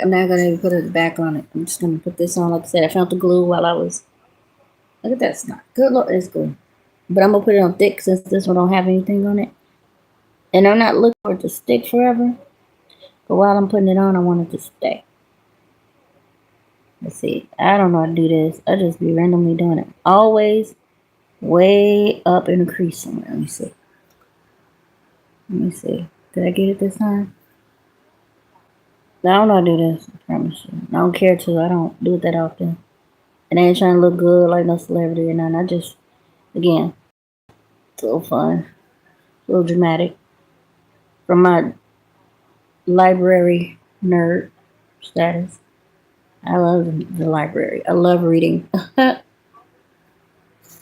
I'm not gonna even put it back on it. I'm just gonna put this on. Like I said, I found the glue while I was. Look at that snot. Good Lord, it's good. But I'm gonna put it on thick since this one don't have anything on it. And I'm not looking for it to stick forever. But while I'm putting it on, I want it to stay. Let's see. I don't know how to do this. I just be randomly doing it. Always way up in the crease somewhere. Let me see. Let me see. Did I get it this time? I don't know how to do this. I promise you. I don't care to. I don't do it that often. And I ain't trying to look good like no celebrity or nothing. I just, again, it's a little fun. A little dramatic. From my library nerd status. I love the library. I love reading. I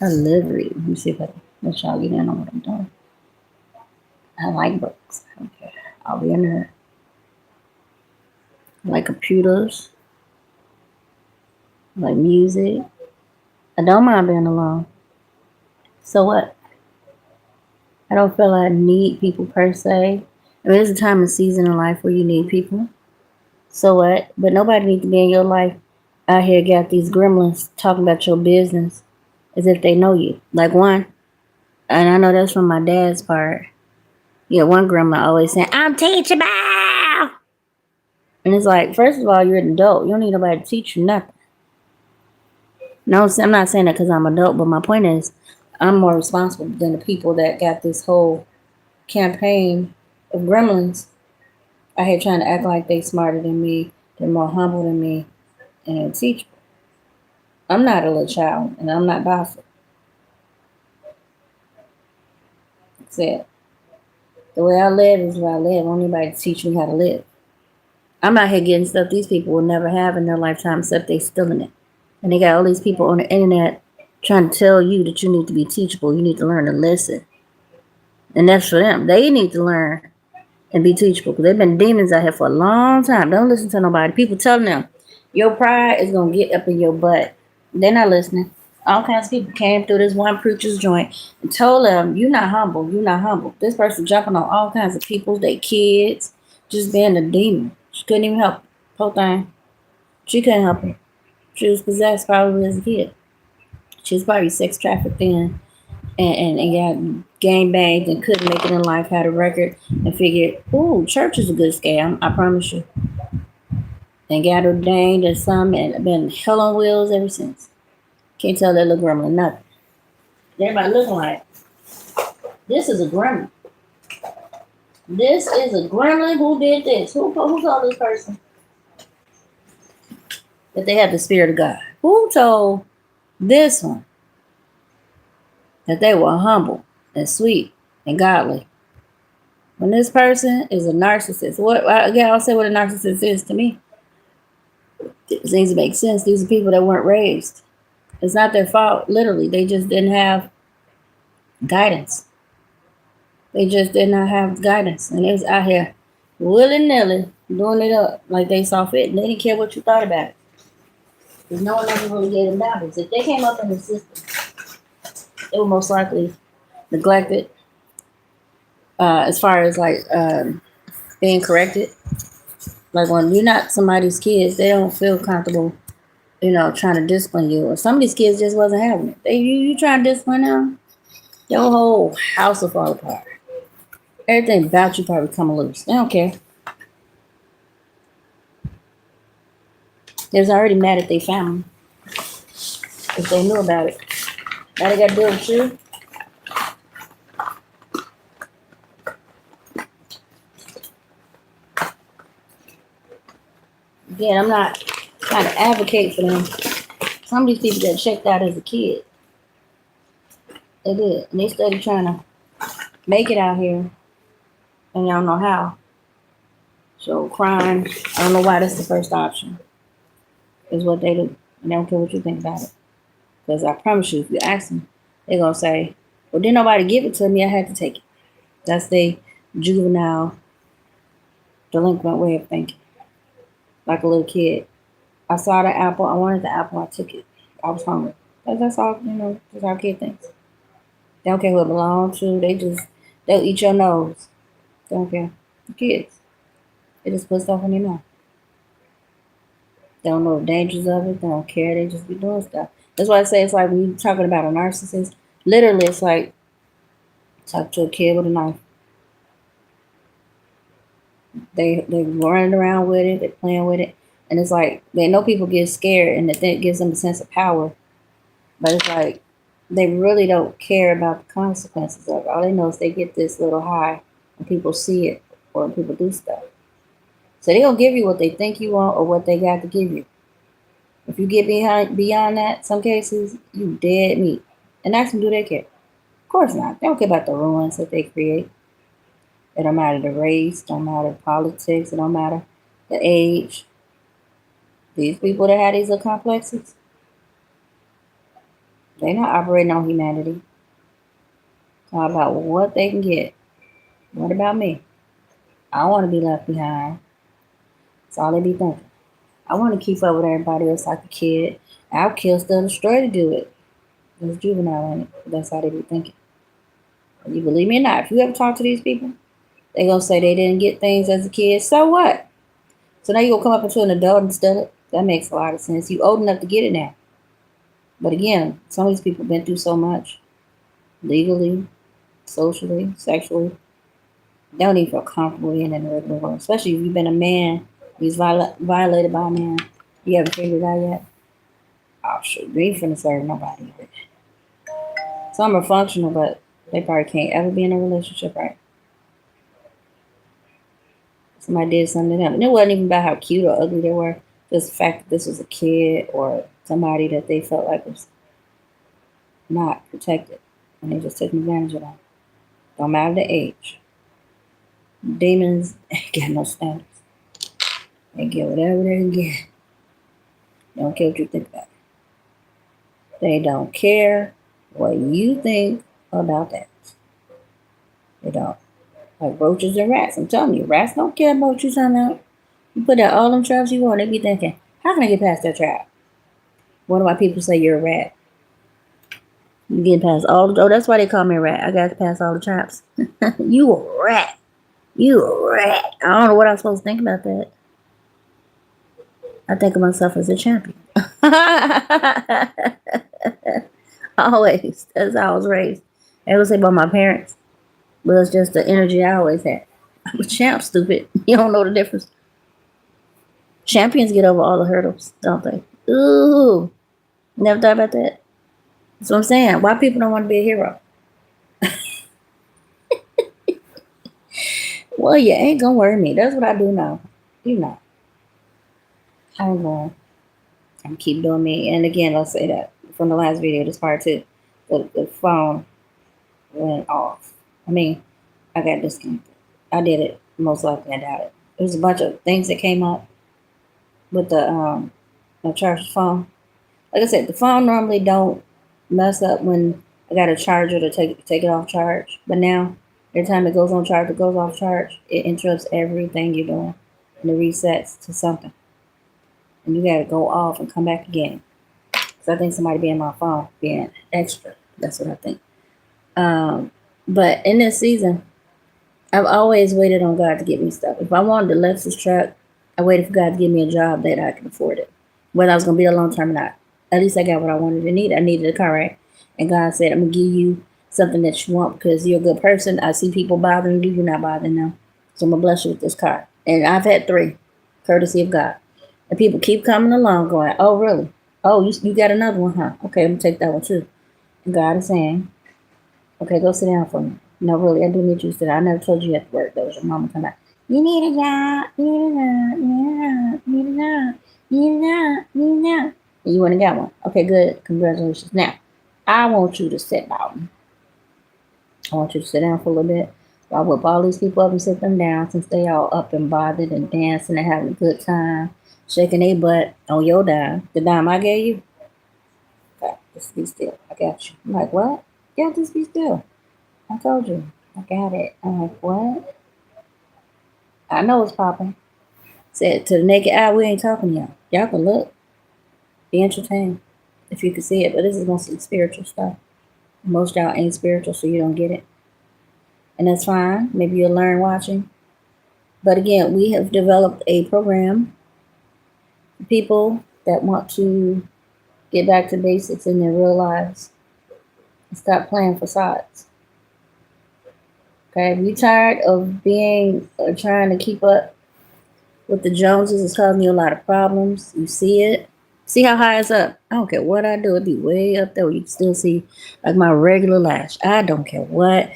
love reading. Let me see if I can let y'all get in on what I'm doing. I like books. Okay. I'll be a nerd. I like computers. I like music. I don't mind being alone. So what? I don't feel I need people per se. I mean, there's a time and season in life where you need people. So what? But nobody needs to be in your life out here got these gremlins talking about your business as if they know you. Like one, and I know that's from my dad's part. Yeah, one grandma always saying, I'm teachable. And it's like, first of all, you're an adult. You don't need nobody to teach you nothing. No, I'm not saying that because I'm an adult, but my point is, I'm more responsible than the people that got this whole campaign of gremlins out here trying to act like they smarter than me, they're more humble than me, and teachable. I'm not a little child, and I'm not bossy. That's it. The way I live is the way I live. I don't need anybody to teach me how to live. I'm out here getting stuff these people will never have in their lifetime except they stealing it. And they got all these people on the internet trying to tell you that you need to be teachable. You need to learn to listen. And that's for them. They need to learn and be teachable because they've been demons out here for a long time. Don't listen to nobody. People telling them your pride is going to get up in your butt. They're not listening. All kinds of people came through this one preacher's joint and told them, you're not humble. You're not humble. This person jumping on all kinds of people, their kids, just being a demon. She couldn't even help it. Whole thing. She couldn't help it. She was possessed probably as a kid. She was probably sex trafficked then and got gang banged and couldn't make it in life, had a record and figured, ooh, church is a good scam, I promise you. And got ordained as some and been hell on wheels ever since. Can't tell that little gremlin nothing. Everybody looking like, this is a gremlin. This is a gremlin who did this. Who told this person that they had the spirit of God? Who told this one that they were humble and sweet and godly? When this person is a narcissist, I'll say what a narcissist is to me. It needs to make sense. These are people that weren't raised. It's not their fault, literally. They just didn't have guidance. They just did not have guidance. And they was out here willy-nilly doing it up like they saw fit. And they didn't care what you thought about it. Because no one ever really gave them boundaries. If they came up in the system, they were most likely neglected as far as like being corrected. Like when you're not somebody's kids, they don't feel comfortable, trying to discipline you. Or some of these kids just wasn't having it. You try to discipline them, your whole house will fall apart. Everything about you probably come loose. They don't care. They was already mad at their family if they knew about it. Now they got to deal with you. Again, I'm not trying to advocate for them. Some of these people got checked out as a kid. They did. And they started trying to make it out here. And they don't know how. So crime, I don't know why that's the first option. Is what they do. And they don't care what you think about it. Because I promise you, if you ask them, they're going to say, well, didn't nobody give it to me, I had to take it. That's the juvenile, delinquent way of thinking. Like a little kid. I saw the apple, I wanted the apple, I took it. I was hungry. That's all, that's how a kid thinks. They don't care who it belongs to, they'll eat your nose. They don't care. The kids. They just put stuff in your mouth. They don't know the dangers of it. They don't care. They just be doing stuff. That's why I say it's like when you're talking about a narcissist, literally it's like talk to a kid with a knife. They running around with it, they playing with it. And it's like they know people get scared and that gives them a sense of power. But it's like they really don't care about the consequences of it. All they know is they get this little high when people see it or when people do stuff. So they don't give you what they think you want or what they got to give you. If you get beyond that, some cases you dead meat. And ask them, do they care? Of course not. They don't care about the ruins that they create. It don't matter the race, don't matter the politics, it don't matter the age. These people that have these little complexes, they're not operating on humanity. It's all about what they can get. What about me? I want to be left behind. That's all they be thinking. I want to keep up with everybody else like a kid. I'll kill, steal, destroy to do it. It's juvenile in it. That's how they be thinking. You believe me or not, if you ever talk to these people, they gonna say they didn't get things as a kid. So what? So now you gonna come up into an adult and steal it? That makes a lot of sense. You old enough to get it now. But again, some of these people been through so much, legally, socially, sexually. They don't even feel comfortable being in the regular world. Especially if you've been a man, he's violated by a man. You haven't figured it out yet? Oh shoot, you ain't finna serve nobody. Some are functional, but they probably can't ever be in a relationship, right? Somebody did something to them. And it wasn't even about how cute or ugly they were. Just the fact that this was a kid or somebody that they felt like was not protected. And they just took advantage of them. Don't matter the age. Demons ain't got no standards. They get whatever they can get. They don't care what you think about it. They don't care what you think about that. They don't. Like roaches and rats. I'm telling you, rats don't care about what you talking about. You put out all them traps you want, they be thinking, how can I get past that trap? Wonder why people say you're a rat. You get past all the, oh, that's why they call me a rat. I got to pass all the traps. You a rat. You a rat. I don't know what I'm supposed to think about that. I think of myself as a champion. Always. That's how I was raised. I would say about my parents. But it's just the energy I always had. I'm a champ, stupid. You don't know the difference. Champions get over all the hurdles, don't they? Ooh. Never thought about that. That's what I'm saying. Why people don't want to be a hero? Well, you ain't gonna worry me. That's what I do now. You know. I'm going. I'm keep doing me. And again, let's say that from the last video, this part too. The phone went off. I mean, I got disconnected. I did it. Most likely I doubt it. There was a bunch of things that came up with the charged phone. Like I said, the phone normally don't mess up when I got a charger to take it off charge. But now, every time it goes on charge, it goes off charge, it interrupts everything you're doing. And it resets to something. And you got to go off and come back again. So I think somebody being my phone, being extra. That's what I think. But in this season, I've always waited on God to get me stuff. If I wanted the Lexus truck, I waited for God to give me a job that I could afford it. Whether I was going to be a long term or not. At least I got what I wanted to need. I needed a car, right? And God said, I'm going to give you something that you want because you're a good person. I see people bothering you. You're not bothering them. So I'm going to bless you with this car. And I've had 3, courtesy of God. And people keep coming along going, oh, really? Oh, you got another one, huh? Okay, I'm going to take that one too. And God is saying, okay, go sit down for me. No, really, I do need you to sit down. I never told you you had to work. That was your mama coming out. You need a job. You need a job. You need a job. You need a job. You need a job. You need a job. And you went and got one. Okay, good. Congratulations. Now, I want you to sit down. I want you to sit down for a little bit. I'll whip all these people up and sit them down since they all up and bothered and dancing and having a good time, shaking their butt on your dime. The dime I gave you? Okay, just be still. I got you. I'm like, what? Yeah, just be still. I told you. I got it. I'm like, what? I know it's popping. Said to the naked eye, we ain't talking to y'all. Y'all can look. Be entertained. If you can see it. But this is mostly spiritual stuff. Most y'all ain't spiritual, so you don't get it. And that's fine. Maybe you'll learn watching. But again, we have developed a program People that want to get back to basics in their real lives and stop playing facades. Okay, if you're tired of being or trying to keep up with the Joneses, it's causing you a lot of problems. You see it. See how high it's up. I don't care what I do. It'd be way up there where you can still see like my regular lash. I don't care what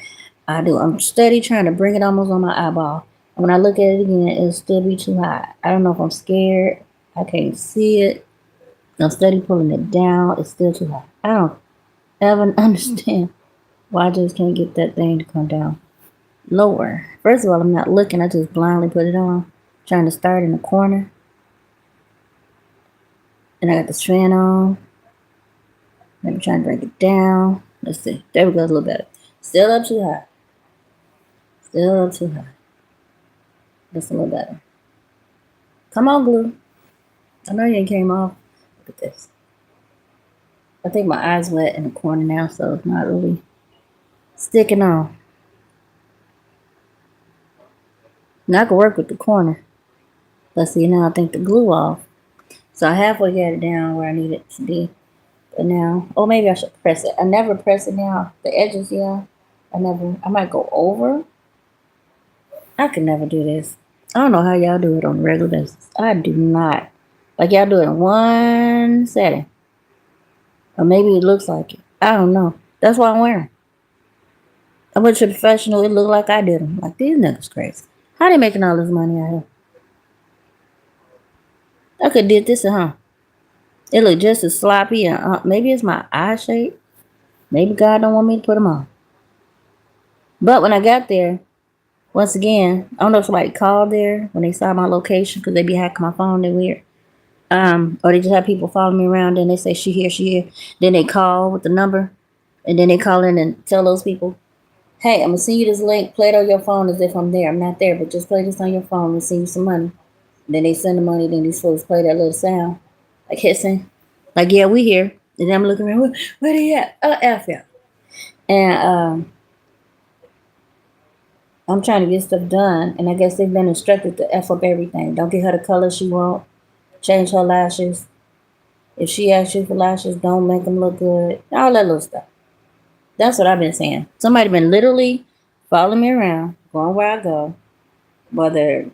I do. I'm steady trying to bring it almost on my eyeball. And when I look at it again, it'll still be too high. I don't know if I'm scared. I can't see it. I'm steady pulling it down. It's still too high. I don't ever understand why I just can't get that thing to come down lower. First of all, I'm not looking. I just blindly put it on. Trying to start in the corner. And I got the strand on. Maybe trying to bring it down. Let's see. There we go, a little better. Still up too high. Still up too high. That's a little better. Come on, glue. I know you ain't came off. Look at this. I think my eye's wet in the corner now, so it's not really sticking on. Now I can work with the corner. Let's see, now I think the glue off. So I halfway got it down where I need it to be. But now, oh, maybe I should press it. I never press it now. The edges, yeah. I might go over. I could never do this. I don't know how y'all do it on a regular basis. I do not. Like y'all do it in one setting. Or maybe it looks like it. I don't know. That's what I'm wearing. I went to a professional. It looked like I did them. Like, these niggas crazy. How they making all this money out here? I could did this at home. It looked just as sloppy. And maybe it's my eye shape. Maybe God don't want me to put them on. But when I got there, once again, I don't know if somebody called there when they saw my location because they be hacking my phone. They're weird. Or they just have people following me around and they say, she here. Then they call with the number. And then they call in and tell those people, hey, I'm going to send you this link. Play it on your phone as if I'm there. I'm not there, but just play this on your phone and send you some money. And then they send the money. Then these folks play that little sound. Like hissing. Like, yeah, we here. And then I'm looking around. Where they at? F yeah. And I'm trying to get stuff done. And I guess they've been instructed to F up everything. Don't get her the color she wants. Change her lashes. If she asks you for lashes, don't make them look good. All that little stuff. That's what I've been saying. Somebody been literally following me around, going where I go, whether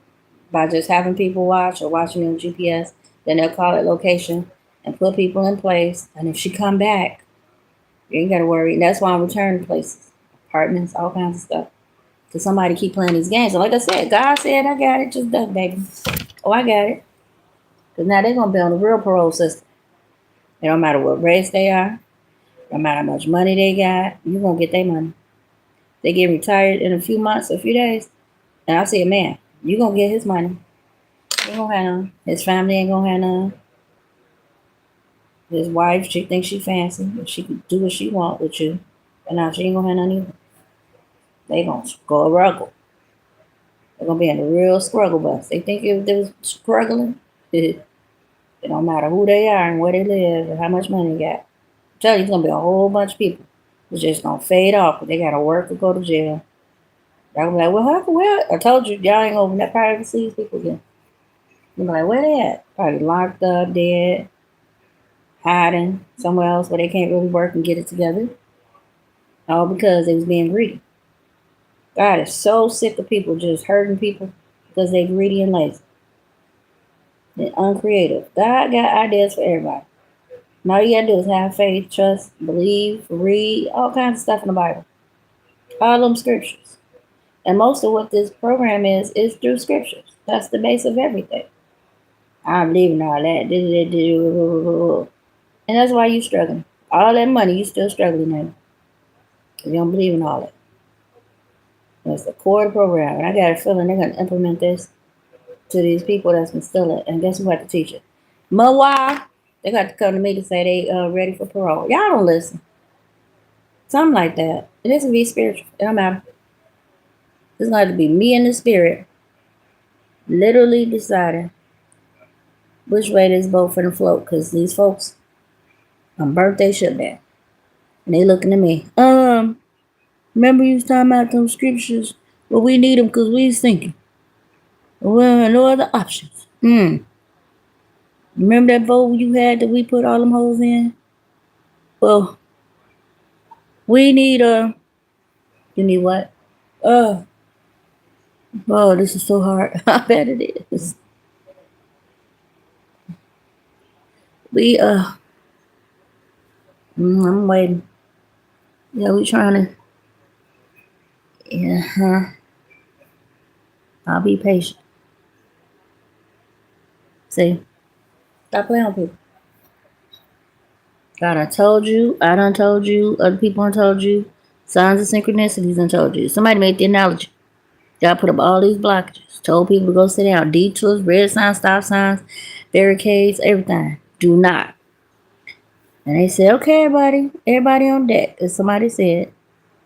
by just having people watch or watching me on GPS. Then they'll call it location and put people in place. And if she come back, you ain't got to worry. And that's why I'm returning places, apartments, all kinds of stuff. Because somebody keep playing these games. And like I said, God said, I got it. Just duck, baby. Oh, I got it. Because now they're going to be on the real parole system. It don't matter what race they are. No matter how much money they got, you're going to get their money. They get retired in a few months, a few days. And I say, man, you're going to get his money. He ain't going to have none. His family ain't going to have none. His wife, she thinks she fancy. She can do what she want with you. And now she ain't going to have none either. They going to go a ruggle. They're going to be in a real struggle bus. They think if they're struggling, it don't matter who they are and where they live or how much money they got. I'm telling you, it's going to be a whole bunch of people who's just going to fade off. But they got to work or go to jail. They'll be like, well, I told you, y'all ain't going to probably see these people again. You'll be like, where they at? Probably locked up, dead, hiding somewhere else where they can't really work and get it together. All because they was being greedy. God is so sick of people just hurting people because they greedy and lazy. They're uncreative. God got ideas for everybody. And all you gotta do is have faith, trust, believe, read, all kinds of stuff in the Bible. All them scriptures. And most of what this program is through scriptures. That's the base of everything. I'm leaving all that. And that's why you struggling. All that money, you still struggling now. Because you don't believe in all that. It's the core program. And I got a feeling they're going to implement this to these people that's been stealing. And guess who had to teach it? Meanwhile, they got to come to me to say they ready for parole. Y'all don't listen. Something like that. It doesn't be spiritual. It don't matter. It's going to be me and the spirit literally deciding which way this boat finna float. Because these folks on birthday ship back. And they looking at me. Remember you was talking about those scriptures? Well, we need them because we was thinking. Well, no other options. Remember that bowl you had that we put all them holes in? Well, we need you need what? Uh oh, this is so hard. I bet it is. We I'm waiting. Yeah, we trying to. Yeah, I'll be patient. See, stop playing with people. God, I told you. I done told you. Other people done told you. Signs of synchronicities done told you. Somebody made the analogy. God put up all these blockages. Told people to go sit down. Detours, red signs, stop signs, barricades, everything. Do not. And they said, okay, everybody on deck, as somebody said.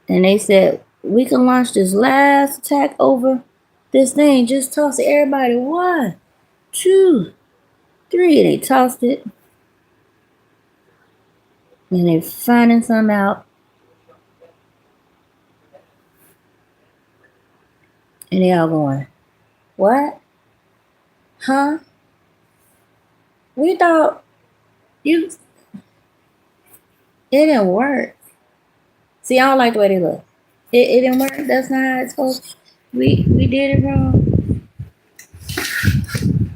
And they said, we can launch this last attack over this thing. Just toss it. Everybody, 1, 2, 3. And they tossed it. And they finding something out. And they all going, what? Huh? We thought you it didn't work. See, I don't like the way they look. It didn't work. That's not how it's supposed. We did it wrong.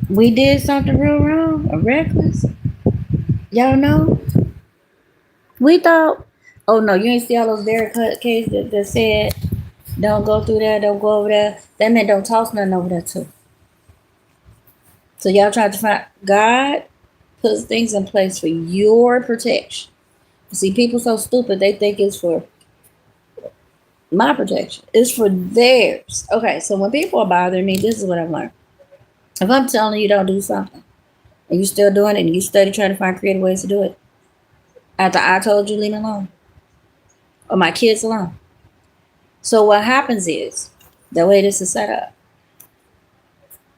We did something real wrong or reckless. Y'all know? We thought, oh no, you ain't see all those barricades that said don't go through there, don't go over there. That meant don't toss nothing over there too. So y'all tried to find God puts things in place for your protection. See, people so stupid they think it's for my protection. It's for theirs. Okay, so when people are bothering me, this is what I've learned. If I'm telling you don't do something and you still doing it and you study trying to find creative ways to do it, after I told you leave me alone or my kids alone. So what happens is the way this is set up.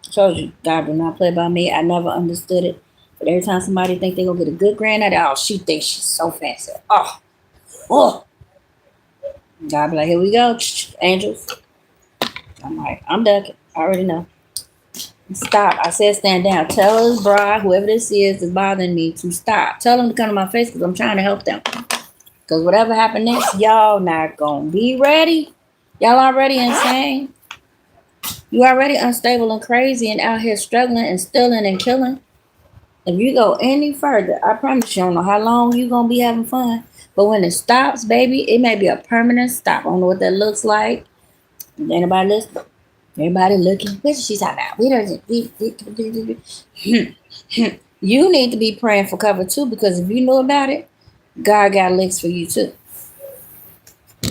I told you God do not play by me. I never understood it. But every time somebody think they're gonna get a good grant at it, oh, she thinks she's so fancy. Oh. God be like, here we go, angels. I'm like, I'm ducking. I already know. Stop. I said stand down. Tell us, bride, whoever this is bothering me, to stop. Tell them to come to my face because I'm trying to help them. Because whatever happened next, y'all not going to be ready. Y'all already insane. You already unstable and crazy and out here struggling and stealing and killing. If you go any further, I promise you, I don't know how long you going to be having fun. But when it stops, baby, it may be a permanent stop. I don't know what that looks like. Anybody listening? Everybody looking. What is she talking about? You need to be praying for cover too, because if you know about it, God got licks for you too.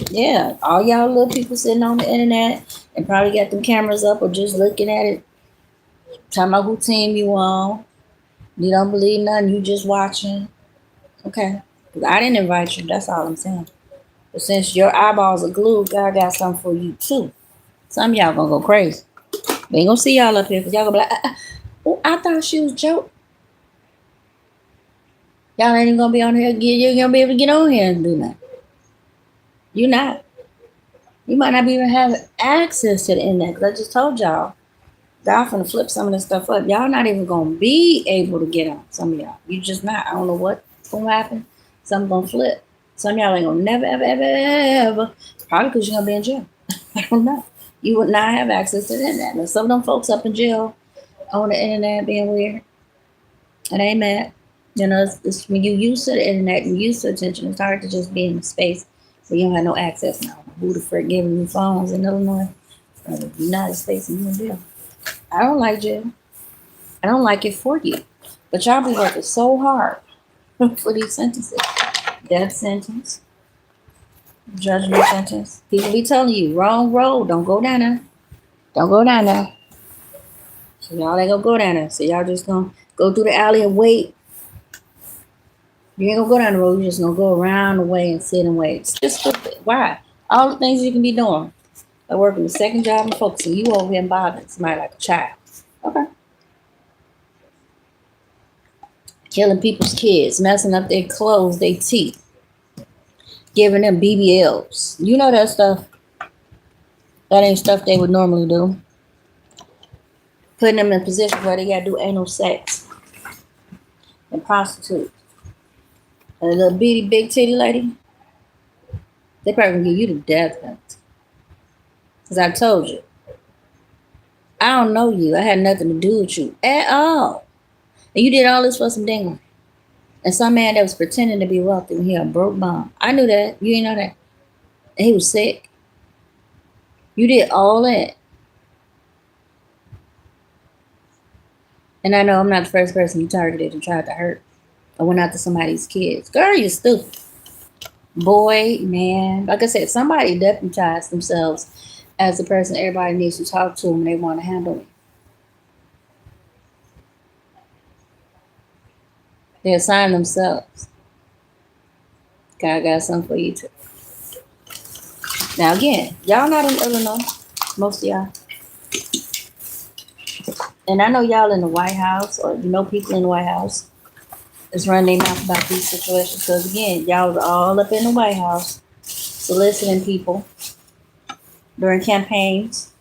Yeah, all y'all little people sitting on the internet and probably got them cameras up or just looking at it, talking about who team you on. You don't believe nothing, you just watching. Okay. Because I didn't invite you, that's all I'm saying. But since your eyeballs are glued, God got something for you too. Some of y'all gonna go crazy. We ain't gonna see y'all up here because y'all gonna be like, oh, I thought she was joke. Y'all ain't even gonna be on here. You're gonna be able to get on here and do that. You're not. You might not even have access to the internet. Because I just told y'all, God finna flip some of this stuff up. Y'all not even gonna be able to get on. Some of y'all, you just not. I don't know what's gonna happen. Some gonna flip. Some of y'all ain't gonna never, ever, ever, ever. Probably because you're gonna be in jail. I don't know. You would not have access to the internet. And some of them folks up in jail on the internet being weird. It ain't mad. You know, it's when you used to the internet and used to attention, it's hard to just be in a space where you don't have no access now. Who the frick giving you phones in Illinois? The United States and you in jail. I don't like jail. I don't like it for you. But y'all be working so hard for these sentences. Death sentence. Judgment sentence. People be telling you, wrong road. Don't go down there. Don't go down there. So y'all ain't gonna go down there. So y'all just gonna go through the alley and wait. You ain't gonna go down the road. You're just gonna go around the way and sit and wait. It's just stupid. Why? All the things you can be doing. Like working the second job and focusing. You over here bothering somebody like a child. Okay. Killing people's kids. Messing up their clothes, their teeth. Giving them BBLs. You know that stuff. That ain't stuff they would normally do. Putting them in positions where they gotta do anal sex. and prostitutes. And a little bitty big titty lady, they probably gonna give you the death penalty. Cause I told you, I don't know you. I had nothing to do with you at all. And you did all this for some dingo. And some man that was pretending to be wealthy when he a broke bum. I knew that. You didn't know that. And he was sick. You did all that. And I know I'm not the first person you targeted and tried to hurt. I went after somebody's kids. Girl, you stupid. Boy, man. Like I said, somebody deputized themselves as the person everybody needs to talk to when they want to handle me. They assign themselves. God got something for you too. Now again, y'all not in Illinois. Most of y'all. And I know y'all in the White House, or you know people in the White House is running their mouth about these situations. Because again, y'all was all up in the White House soliciting people during campaigns,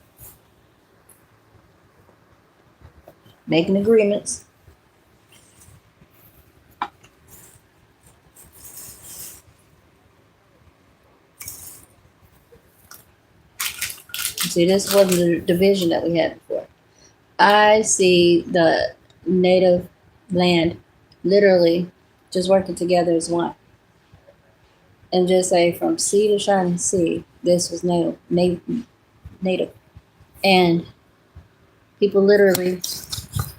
making agreements. See, this wasn't the division that we had before. I see the native land literally just working together as one. And just say from sea to shining sea, this was native. And people literally,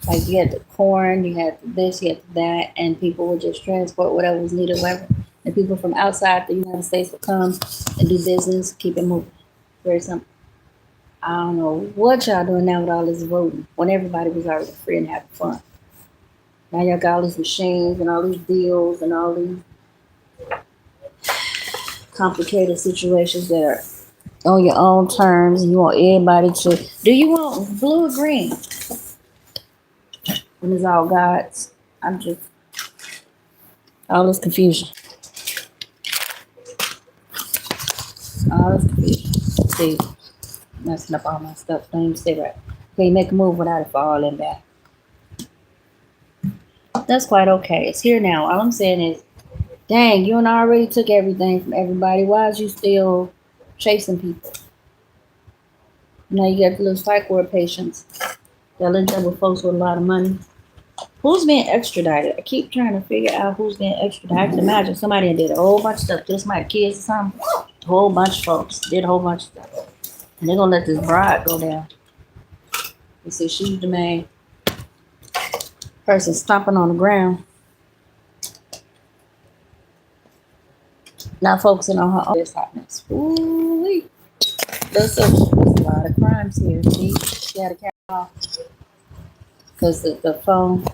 like you had the corn, you had this, you had that, and people would just transport whatever was needed, whatever. And people from outside the United States would come and do business, keep it moving. Very simple. I don't know what y'all doing now with all this voting when everybody was already free and having fun. Now y'all got all these machines and all these deals and all these complicated situations that are on your own terms. And you want everybody to. Do you want blue or green? When it's all God's. I'm just. All this confusion. All this confusion. See, messing up all my stuff. Don't even say right. Can't make a move without it falling back. That's quite okay. It's here now. All I'm saying is, dang, you and I already took everything from everybody. Why is you still chasing people? Now you got the little psych ward patients that linked up with folks with a lot of money. Who's being extradited? I keep trying to figure out who's being extradited. I can imagine somebody did a whole bunch of stuff. Just my kids or something. A whole bunch of folks did a whole bunch of stuff. And they're going to let this bride go down. You see, she's the main person stomping on the ground. Not focusing on her own hotness. Ooh-wee. There's a lot of crimes here. See, she had to carry off. Because the phone,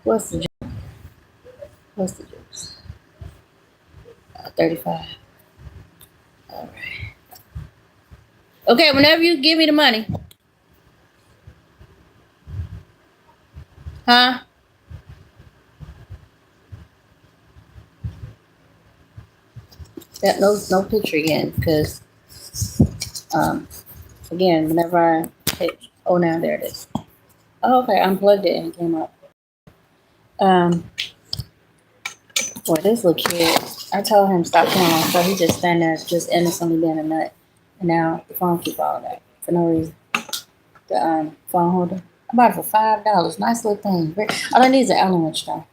what's the juice? What's the juice? 35. All right. Okay, whenever you give me the money. Huh? That no picture again, because again, whenever I hit, oh, now there it is. Oh, okay, I unplugged it and it came up. Boy, this little kid, I told him stop playing, so he just stand there, just innocently being a nut. And now the phone keep falling back for no reason. The phone holder, I bought it for $5. Nice little thing. All I need is an Allen wrench though.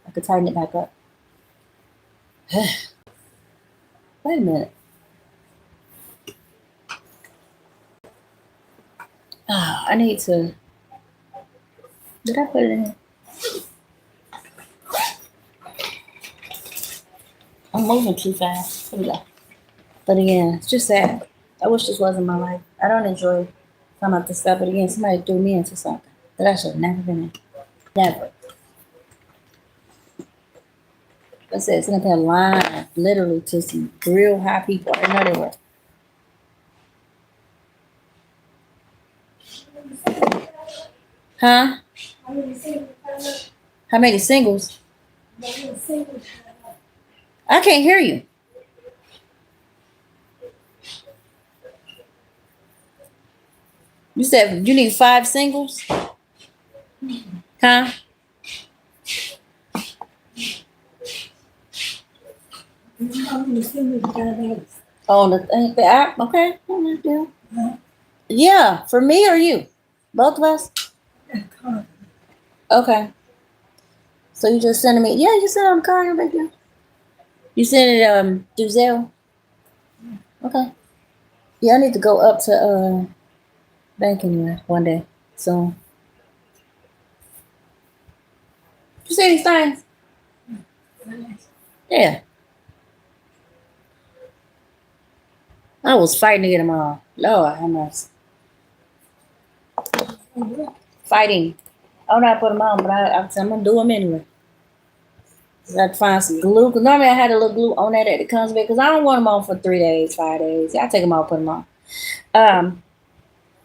I could tighten it back up. Wait a minute. Oh, I need to. Did I put it in here? I'm moving too fast. Here we go. But again, it's just sad. I wish this wasn't my life. I don't enjoy talking about this stuff. But again, somebody threw me into something that I should have never been in. Never. I said, it's gonna line literally to some real high people. I know they were. Huh? How many singles? I can't hear you. You said you need 5 singles? Huh? I'm gonna send it to that. Oh, the app? Okay. Yeah, for me or you? Both of us? Okay. So you just sending me? Yeah, you send it on the card, no big deal. You send it through Zelle? Okay. Yeah, I need to go up to bank anyway one day. So you see these things? Yeah. I was fighting to get them all. Lord, how much? Fighting. I'm not put them on, but I'm gonna do them anyway. I got to find some glue. Cause normally I had a little glue on that it comes with. Cause I don't want them on for 3 days, 5 days. I take them off, put them on.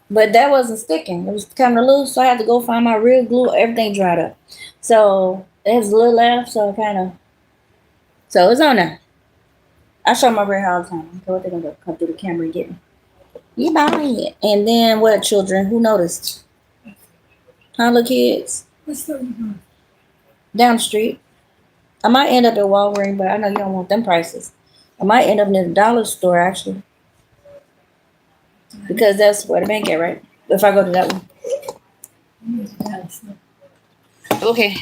But that wasn't sticking. It was kind of loose, so I had to go find my real glue. Everything dried up. So there's a little left, so so it's on there. I show my red all the time. So what they're gonna come through the camera and get me. You buy it. And then what children? Who noticed? Huh, little kids? What's up? Down the street. I might end up at Walgreens, but I know you don't want them prices. I might end up near the dollar store actually. Because that's where the bank at, right? If I go to that one. Okay.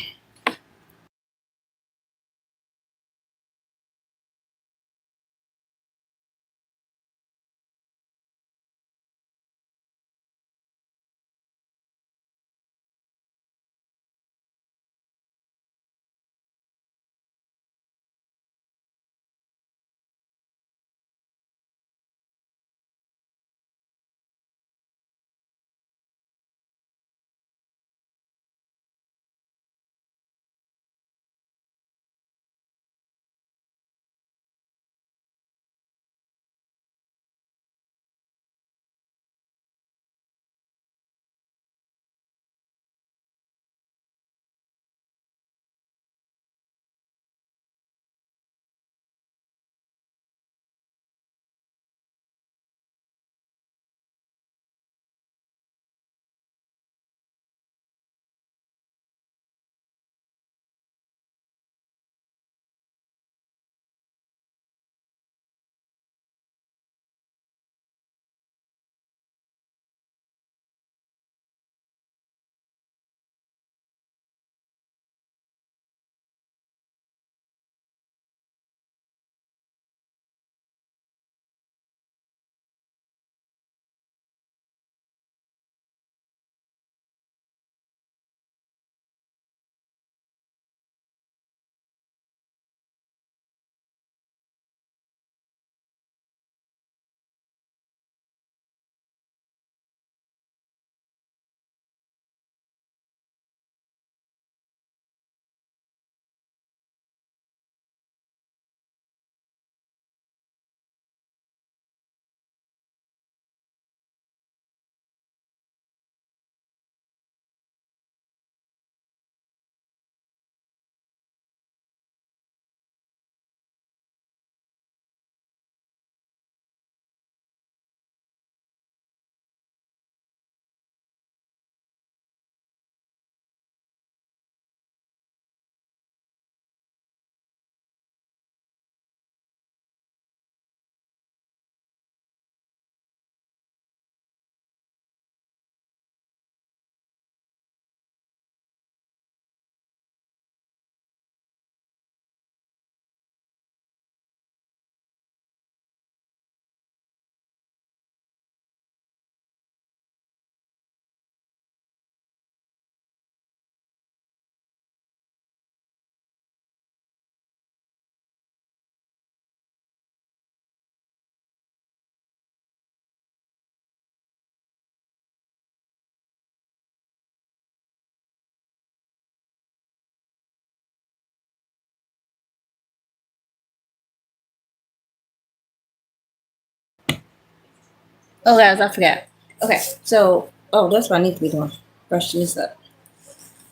Oh, guys, I forgot. Okay, so that's what I need to be doing. Brushing this up.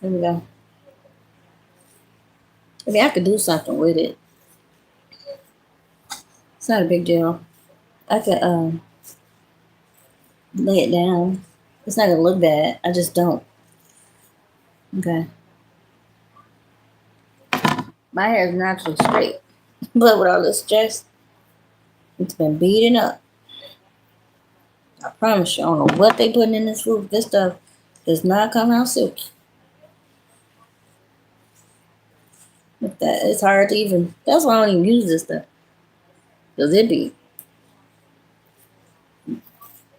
There we go. I mean, I could do something with it. It's not a big deal. I could lay it down. It's not gonna look bad. I just don't. Okay. My hair is naturally straight. But with all this stress, it's been beating up. I promise you, I don't know what they putting in this food. This stuff does not come out silky. With that, it's hard to even. That's why I don't even use this stuff. Because it be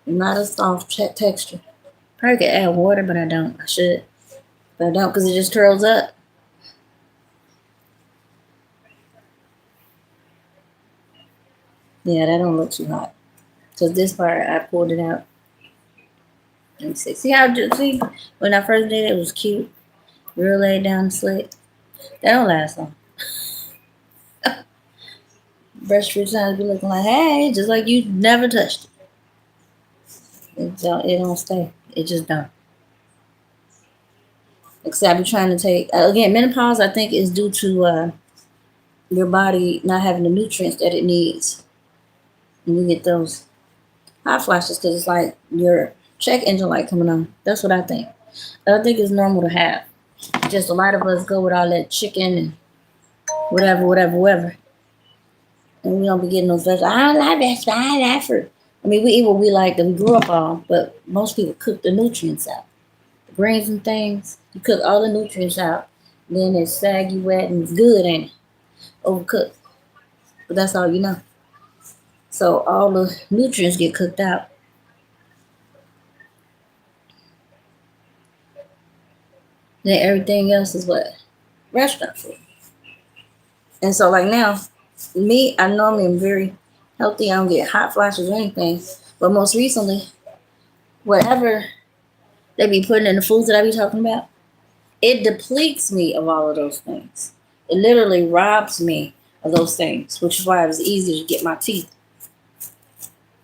not a soft texture. Probably could add water, but I don't. I should. But I don't because it just curls up. Yeah, that don't look too hot. Because this part, I pulled it out. Let me see. See how, see, when I first did it, it was cute. Real laid down slick. That don't last long. Breast fruit signs be looking like, hey, just like you never touched it. It don't stay. It just don't. Except I be trying to take, again, menopause, I think, is due to your body not having the nutrients that it needs. And you get those hot flashes because it's like your check engine light coming on. That's what I think. I think it's normal to have. Just a lot of us go with all that chicken and whatever. And we don't be getting those vegetables. I don't like vegetables. I like fruit. I mean, we eat what we like that we grew up on, but most people cook the nutrients out. The grains and things, you cook all the nutrients out. Then it's saggy, wet, and it's good, ain't it? Overcooked. But that's all you know. So all the nutrients get cooked out. Then everything else is what? Restaurant food. And so like now, me, I normally am very healthy. I don't get hot flashes or anything. But most recently, whatever they be putting in the foods that I be talking about, it depletes me of all of those things. It literally robs me of those things, which is why it was easy to get my teeth.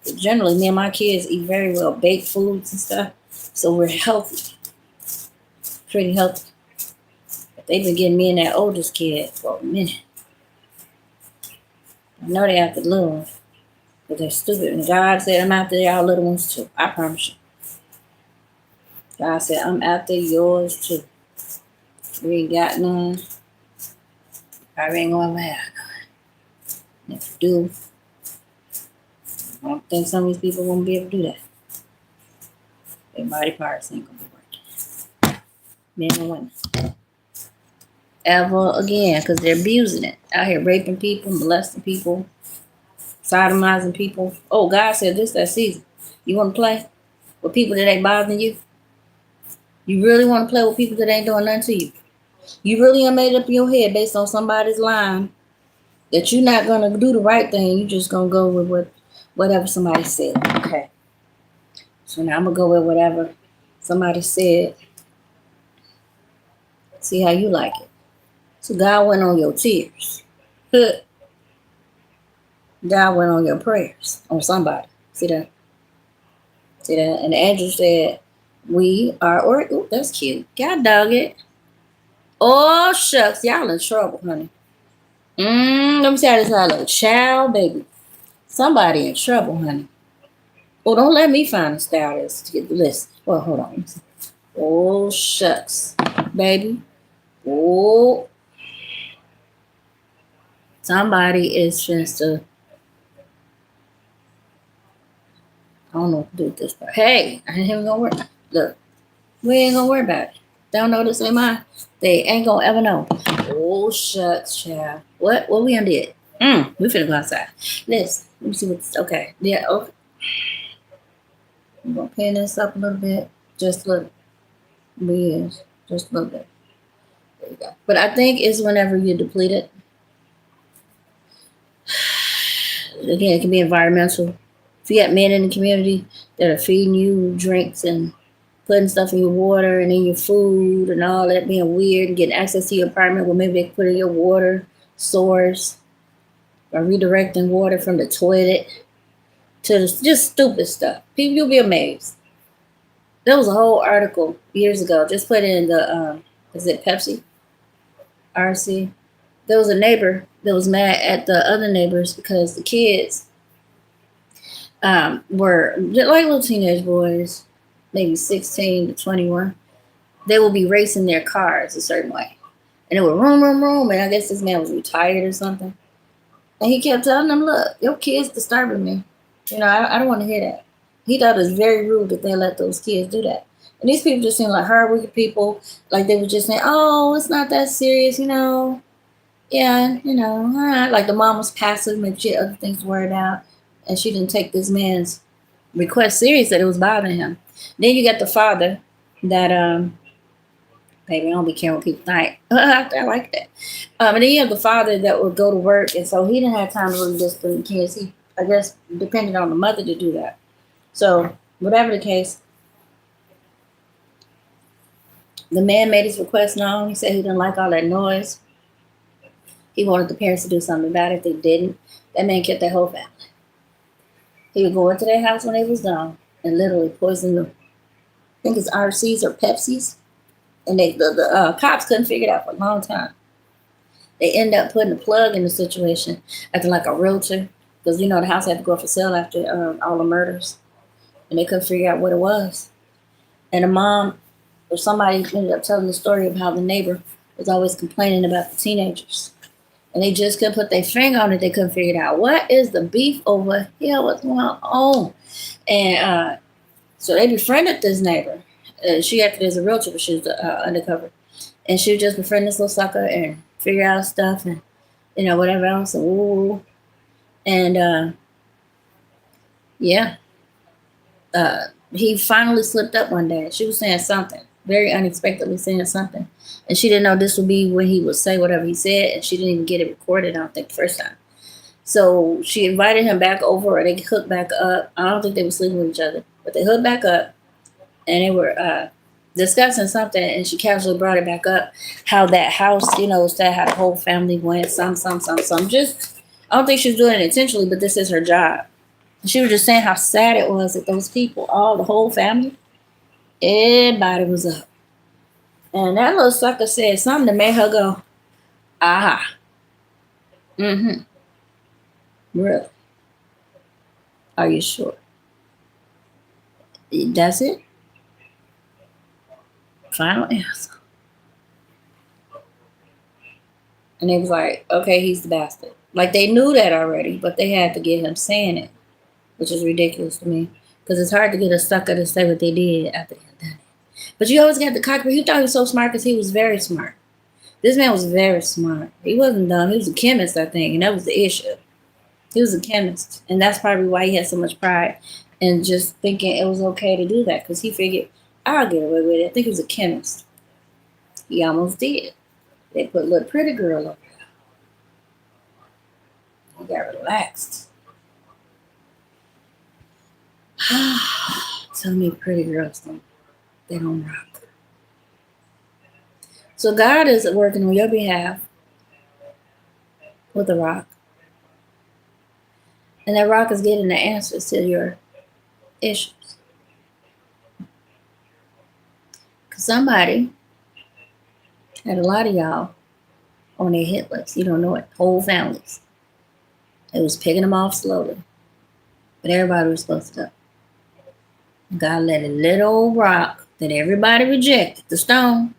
But generally, me and my kids eat very well baked foods and stuff. So we're healthy. Pretty healthy. But they've been getting me and that oldest kid for a minute. I know they after the little ones, but they're stupid. And God said, I'm after y'all little ones too. I promise you. God said, I'm after yours too. We ain't got none. I ain't gonna have none. If you do, I don't think some of these people won't be able to do that. Their body parts ain't gonna be working. Men and women. Ever again, because they're abusing it. Out here raping people, molesting people, sodomizing people. Oh, God said this that season. You want to play with people that ain't bothering you? You really want to play with people that ain't doing nothing to you? You really made up your head based on somebody's line that you're not going to do the right thing. You're just going to go with whatever somebody said. Okay. So now I'm going to go with whatever somebody said. See how you like it. So God went on your tears. God went on your prayers on somebody. See that? See that? And the angel said, we are, or ooh, that's cute. God dog it. Oh, shucks. Y'all in trouble, honey. Let me see how this how look. Child, baby. Somebody in trouble, honey. Oh, don't let me find a style that's to get the list. Well, hold on. Oh, shucks. Baby. Oh. Somebody is just I don't know what to do with this part. Hey, I ain't even gonna worry. Look, we ain't gonna worry about it. Don't know this ain't mine. They ain't gonna ever know. Oh, shucks, child. What we undid? We finna go outside. Listen, let me see what's okay. Yeah, okay. I'm gonna pin this up a little bit. Just a little. Yes, just a little bit. There you go. But I think it's whenever you deplete it. Again, it can be environmental. If you got men in the community that are feeding you drinks and putting stuff in your water and in your food and all that being weird and getting access to your apartment, well, maybe they put in your water source or redirecting water from the toilet to just stupid stuff. People, you'll be amazed. There was a whole article years ago. Just put in the, is it Pepsi? RC? There was a neighbor that was mad at the other neighbors because the kids were like little teenage boys, maybe 16 to 21. They will be racing their cars a certain way. And it would room. And I guess this man was retired or something. And he kept telling them, look, your kids disturbing me. I don't want to hear that. He thought it was very rude that they let those kids do that. And these people just seem like hard-working people. Like they were just saying, oh, it's not that serious, Yeah, like the mom was passive, maybe she had other things to worry about. And she didn't take this man's request serious that it was bothering him. Then you got the father that, baby, I don't be caring what people think. I like that. And then you have the father that would go to work, and so he didn't have time to really discipline the kids. He, I guess, depended on the mother to do that. So, whatever the case, the man made his request known. He said he didn't like all that noise. He wanted the parents to do something about it. They didn't. That man kept their whole family. He would go into their house when they was gone and literally poison them. I think it's RCs or Pepsis. And the cops couldn't figure it out for a long time. They end up putting a plug in the situation, acting like a realtor, because the house had to go for sale after all the murders, and they couldn't figure out what it was. And the mom or somebody ended up telling the story of how the neighbor was always complaining about the teenagers, and they just couldn't put their finger on it. They couldn't figure it out. What is the beef over here? What's going on? And so they befriended this neighbor. She acted as a realtor, but she was undercover. And she would just befriend this little sucker and figure out stuff and, whatever else. Ooh. And, yeah. He finally slipped up one day. She was saying something, very unexpectedly saying something. And she didn't know this would be when he would say whatever he said. And she didn't even get it recorded, I don't think, the first time. So she invited him back over, or they hooked back up. I don't think they were sleeping with each other, but they hooked back up. And they were discussing something, and she casually brought it back up, how that house, said how the whole family went, some. Just, I don't think she was doing it intentionally, but this is her job. She was just saying how sad it was that those people, all the whole family, everybody was up. And that little sucker said something that made her go, aha. Mm-hmm. Really? Are you sure? That's it? Final answer. And they was like, okay, he's the bastard. Like they knew that already, but they had to get him saying it, which is ridiculous to me. Because it's hard to get a sucker to say what they did after they had done it. But you always got the cock, but you thought he was so smart because he was very smart. This man was very smart. He wasn't dumb. He was a chemist, I think, and that was the issue. He was a chemist, and that's probably why he had so much pride and just thinking it was okay to do that, because he figured, I'll get away with it. I think he was a chemist. He almost did. They put a little pretty girl up there. He got relaxed. Tell me pretty girls they don't rock. So God is working on your behalf with a rock. And that rock is getting the answers to your issues. Because somebody had a lot of y'all on their hit list. You don't know it. Whole families. It was picking them off slowly. But everybody was supposed to. God let a little old rock that everybody rejected, the stone,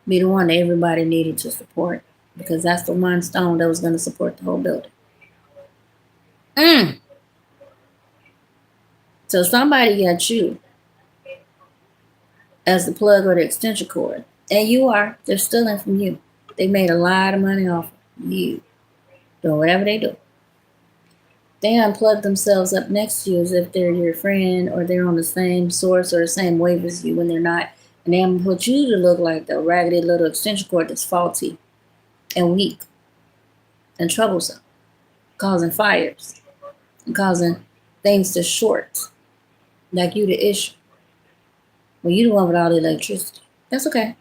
be the one that everybody needed to support. Because that's the one stone that was going to support the whole building. So somebody got you as the plug or the extension cord. And you are. They're stealing from you. They made a lot of money off of you. Doing whatever they do. They unplug themselves up next to you as if they're your friend or they're on the same source or the same wave as you when they're not. And they put you to look like the raggedy little extension cord that's faulty and weak and troublesome, causing fires and causing things to short, like you the issue. Well, you the one with all the electricity. That's okay.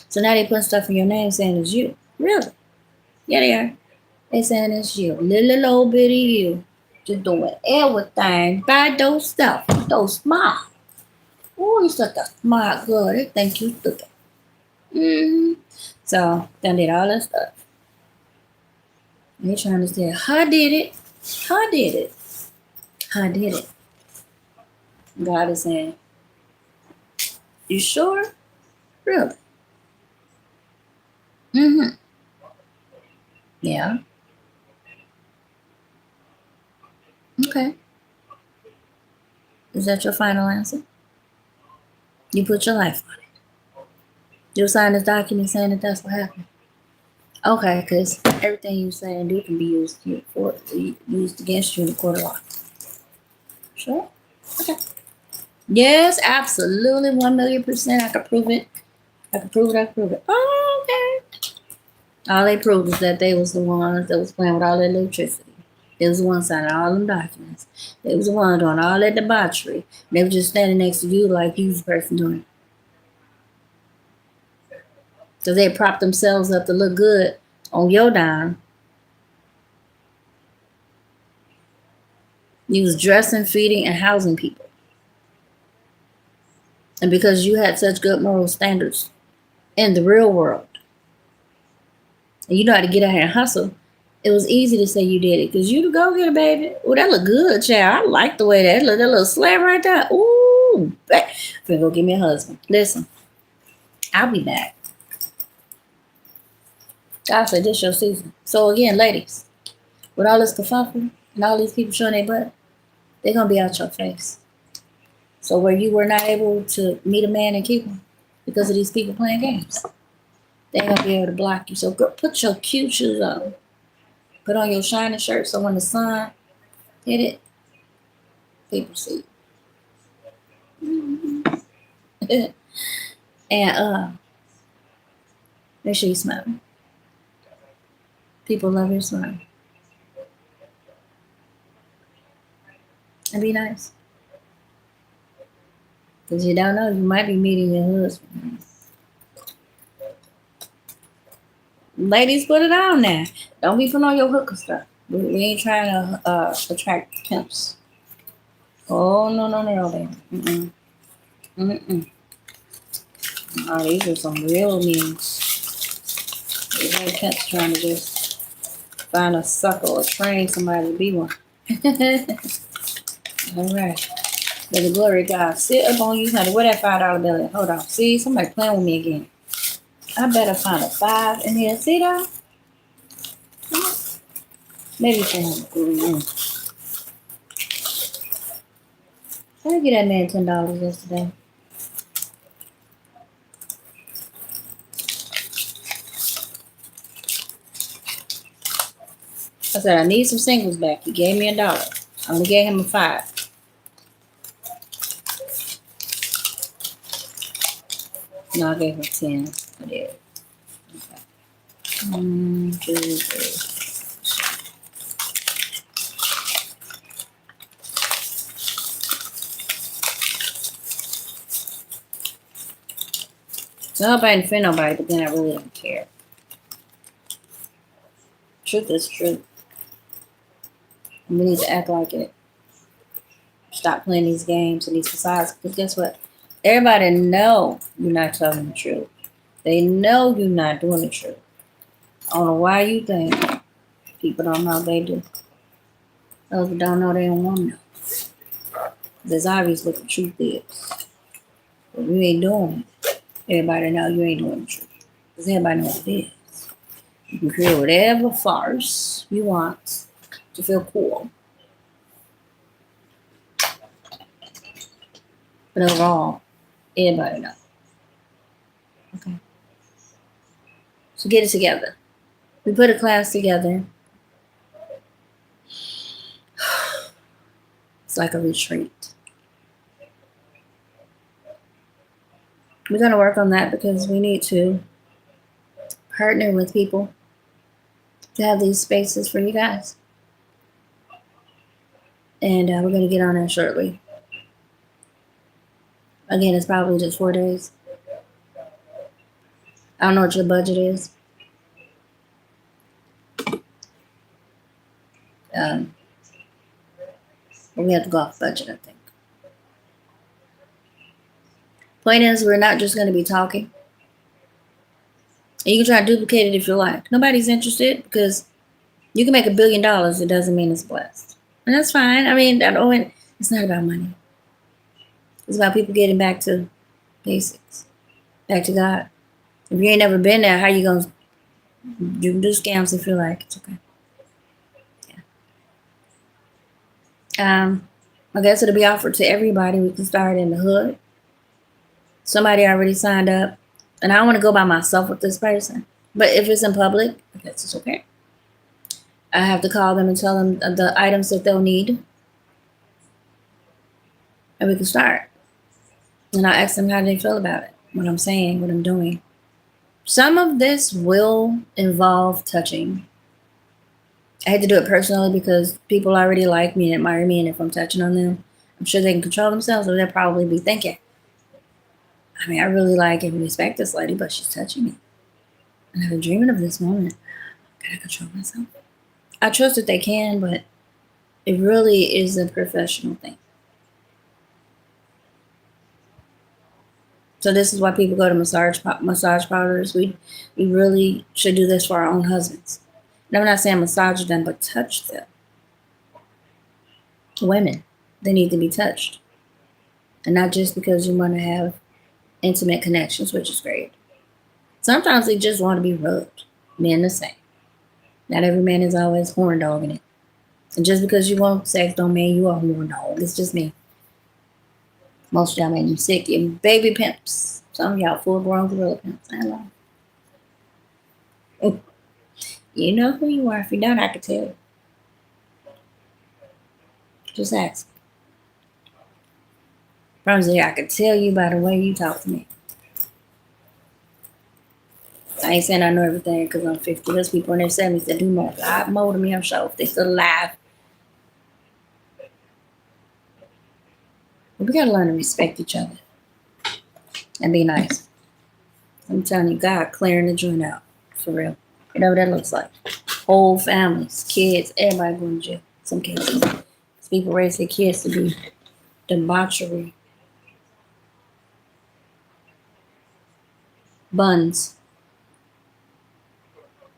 So now they put stuff in your name saying it's you. Really? Yeah, they are. They saying it's you. Little old bitty you. Just doing everything. Buy those stuff. Those smart. Oh, you're such a smart girl. They think you stupid. So, done did all that stuff. And they trying to say, how did it? How did it? How did it? God is saying, you sure? Really? Yeah. Okay. Is that your final answer? You put your life on it. You sign this document saying that that's what happened. Okay, because everything you say and do can be used against you in the court of law. Sure. Okay. Yes, absolutely, 1,000,000%. I could prove it. I could prove it. I could prove it. Oh, okay. All they proved is that they was the ones that was playing with all that electricity. They was the ones signing all them documents. They was the ones doing all that debauchery. They were just standing next to you like you was the person doing it. So they propped themselves up to look good on your dime. You was dressing, feeding, and housing people. And because you had such good moral standards in the real world, and you know how to get out here and hustle, it was easy to say you did it. Because you to go get a baby. Oh, that look good, child. I like the way that look. That little slam right there. Ooh, finna go get me a husband. Listen, I'll be back. God said this your season. So again, ladies, with all this kerfuffle and all these people showing their butt, they're gonna be out your face. So where you were not able to meet a man and keep him because of these people playing games, they ain't gonna be able to block you. So put your cute shoes on. Put on your shiny shirt so when the sun hit it, people see you. And make sure you smile. People love your smile. And be nice. Because you don't know, you might be meeting your husband. Ladies, put it on now. Don't be putting on your hooker stuff. We ain't trying to attract pimps. Oh, no, no, no, baby. Mm-mm. Mm-mm. Oh, these are some real means. These ain't pimps trying to just find a sucker or train somebody to be one. All right. May the glory of God sit up on you, honey. Where that $5 bill at? Hold on. See, somebody playing with me again. I better find a 5 in here. See that? Maybe $400. I did get that man $10 yesterday. I said I need some singles back. He gave me $1. I only gave him a 5. No, I gave him 10. I did. Okay. 1, 2, 3. So I hope I didn't offend nobody, but then I really don't care. Truth is truth. And we need to act like it. Stop playing these games and these facades. Because guess what? Everybody know you're not telling the truth. They know you're not doing the truth. I don't know why you think people don't know they do. Those who don't know, they don't want to know. That's obvious what the truth is. But you ain't doing it. Everybody know you ain't doing the truth. Because everybody knows what it is. You can create whatever farce you want to feel cool. But overall, everybody knows. Okay. So get it together. We put a class together. It's like a retreat. We're going to work on that because we need to partner with people to have these spaces for you guys. And we're going to get on that shortly. Again, it's probably just 4 days. I don't know what your budget is. But we have to go off budget, I think. Point is, we're not just going to be talking. And you can try to duplicate it if you like. Nobody's interested because you can make $1 billion. It doesn't mean it's blessed. And that's fine. I mean, it's not about money. It's about people getting back to basics. Back to God. If you ain't never been there, how you going to You can do scams if you like. It's okay. I guess it'll be offered to everybody. We can start in the hood. Somebody already signed up, and I don't want to go by myself with this person. But if it's in public, I guess it's okay. I have to call them and tell them the items that they'll need, and we can start. And I ask them how they feel about it, what I'm saying, what I'm doing. Some of this will involve touching. I had to do it personally because people already like me and admire me, and if I'm touching on them, I'm sure they can control themselves, or they'll probably be thinking, I mean, I really like and respect this lady, but she's touching me. And I've been dreaming of this moment. Gotta control myself. I trust that they can, but it really is a professional thing. So this is why people go to massage parlors. We really should do this for our own husbands. And I'm not saying massage them, but touch them. Women, they need to be touched, and not just because you want to have intimate connections, which is great. Sometimes they just want to be rubbed. Men the same. Not every man is always horn dogging it. And just because you want sex don't mean you are a horn dog. It's just me. Most of y'all men, you sick. You baby pimps. Some of y'all full grown gorilla pimps. I know. You know who you are. If you don't, I can tell you. Just ask. Promise I can tell you by the way you talk to me. I ain't saying I know everything because I'm 50. There's people in their 70s that do more, a lot more than me, I'm sure. If they still alive. But we gotta learn to respect each other and be nice. I'm telling you, God clearing the joint out. For real. You know what that looks like. Whole families, kids, everybody going to jail. Some cases. People raise their kids to be debauchery. Buns.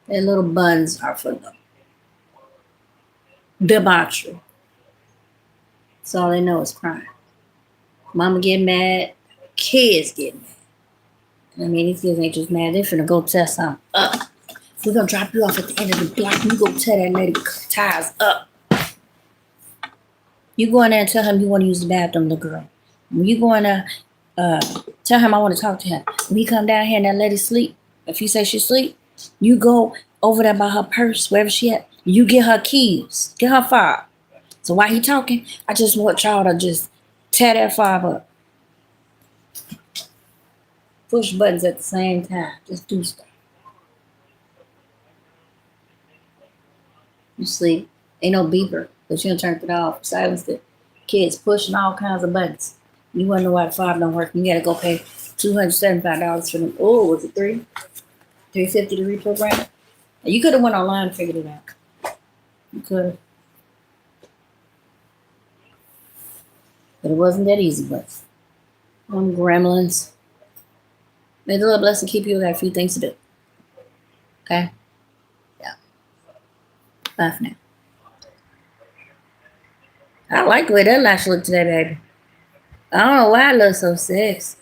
Their little buns are for them. Debauchery. That's all they know is crime. Mama get mad, kids get mad. I mean, these kids ain't just mad. They finna go tear something up. We're gonna drop you off at the end of the block. You go tear that lady tires up. You go in there and tell him you want to use the bathroom, little girl. When you go in there, tell him I want to talk to him. When he come down here and that lady sleep, if you say she sleep, you go over there by her purse, wherever she at. You get her keys, get her fob. So while he talking, I just want y'all to just tear that fob up. Push buttons at the same time. Just do stuff. You sleep. Ain't no beeper, but you done turned it off. Silenced it. Kids pushing all kinds of buttons. You wanna know why the fob don't work? You gotta go pay $275 for them. Oh, was it $350 to reprogram it? You could have went online and figured it out. You could have. But it wasn't that easy, but them gremlins. May the Lord bless and keep you. We got a few things to do. Okay? Yeah. Bye for now. I like the way that lash look today, baby. I don't know why it looks so sexy.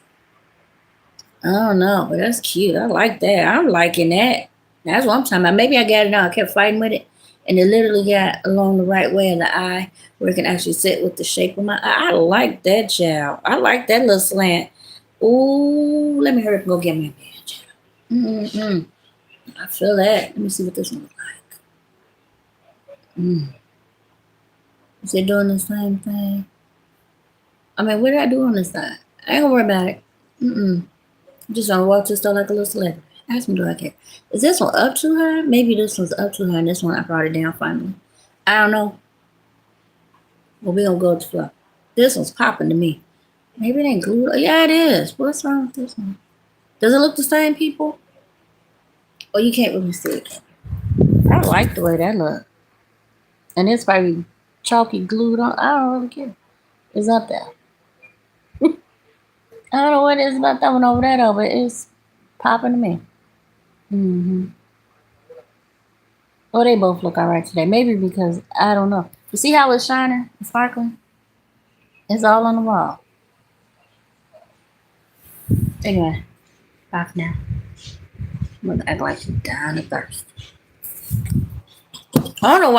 I don't know, but that's cute. I like that. I'm liking that. That's what I'm talking about. Maybe I got it on. I kept fighting with it. And it literally got along the right way of the eye where it can actually sit with the shape of my eye. I like that, child. I like that little slant. Ooh, let me hurry up and go get me a pen, child. Mm-mm. I feel that. Let me see what this one looks like. Is it doing the same thing? I mean, what did I do on this side? I ain't gonna worry about it. I'm just gonna walk to the store like a little celebrity. Ask me, do I care? Is this one up too high? Maybe this one's up too high and this one I brought it down finally. I don't know. Well, we're gonna go with the flow. This one's popping to me. Maybe it ain't glued. Yeah, it is. What's wrong with this one? Does it look the same, people? Oh, you can't really see it. I like the way that looks. And it's probably chalky glued on. I don't really care. It's up there. I don't know what it is about that one over there though, but it's popping to me. Oh, they both look alright today. Maybe because I don't know. You see how it's shining and sparkling? It's all on the wall. Anyway, bye for now. I'm gonna act like she's dying of thirst. I don't know why.